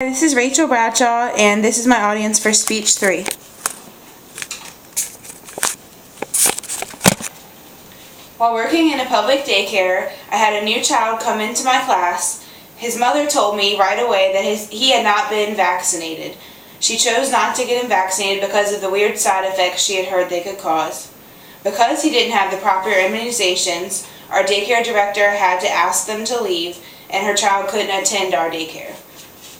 This is Rachel Bradshaw, and this is my audience for Speech 3. While working in a public daycare, I had a new child come into my class. His mother told me right away that he had not been vaccinated. She chose not to get him vaccinated because of the weird side effects she had heard they could cause. Because he didn't have the proper immunizations, our daycare director had to ask them to leave, and her child couldn't attend our daycare.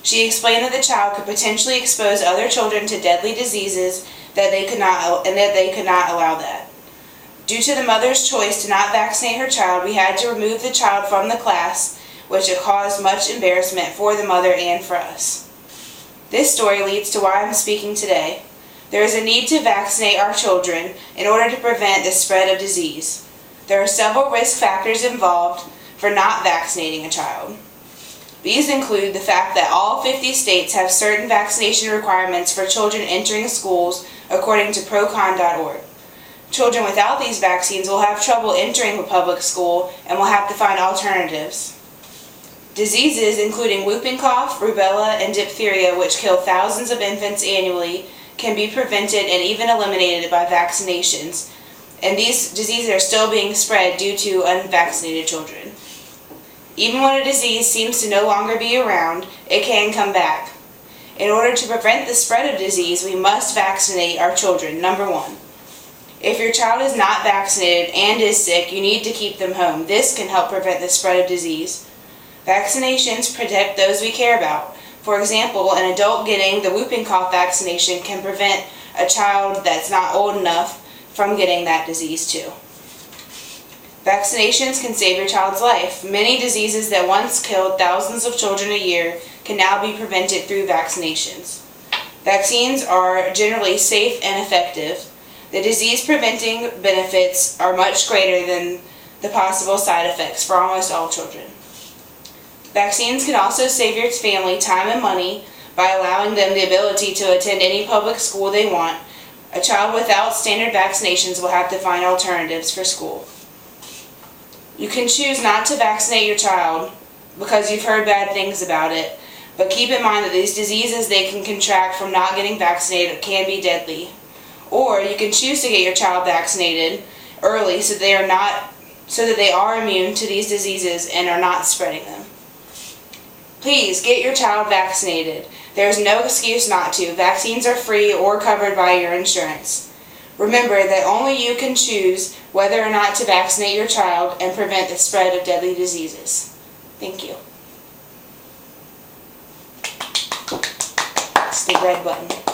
She explained that the child could potentially expose other children to deadly diseases and that they could not allow that. Due to the mother's choice to not vaccinate her child, we had to remove the child from the class, which had caused much embarrassment for the mother and for us. This story leads to why I'm speaking today. There is a need to vaccinate our children in order to prevent the spread of disease. There are several risk factors involved for not vaccinating a child. These include the fact that all 50 states have certain vaccination requirements for children entering schools according to procon.org. Children without these vaccines will have trouble entering a public school and will have to find alternatives. Diseases including whooping cough, rubella, and diphtheria, which kill thousands of infants annually, can be prevented and even eliminated by vaccinations, and these diseases are still being spread due to unvaccinated children. Even when a disease seems to no longer be around, it can come back. In order to prevent the spread of disease, we must vaccinate our children. Number 1. If your child is not vaccinated and is sick, you need to keep them home. This can help prevent the spread of disease. Vaccinations protect those we care about. For example, an adult getting the whooping cough vaccination can prevent a child that's not old enough from getting that disease too. Vaccinations can save your child's life. Many diseases that once killed thousands of children a year can now be prevented through vaccinations. Vaccines are generally safe and effective. The disease-preventing benefits are much greater than the possible side effects for almost all children. Vaccines can also save your family time and money by allowing them the ability to attend any public school they want. A child without standard vaccinations will have to find alternatives for school. You can choose not to vaccinate your child because you've heard bad things about it, but keep in mind that these diseases they can contract from not getting vaccinated can be deadly. Or you can choose to get your child vaccinated early so that they are immune to these diseases and are not spreading them. Please get your child vaccinated. There is no excuse not to. Vaccines are free or covered by your insurance. Remember that only you can choose whether or not to vaccinate your child and prevent the spread of deadly diseases. Thank you. It's the red button.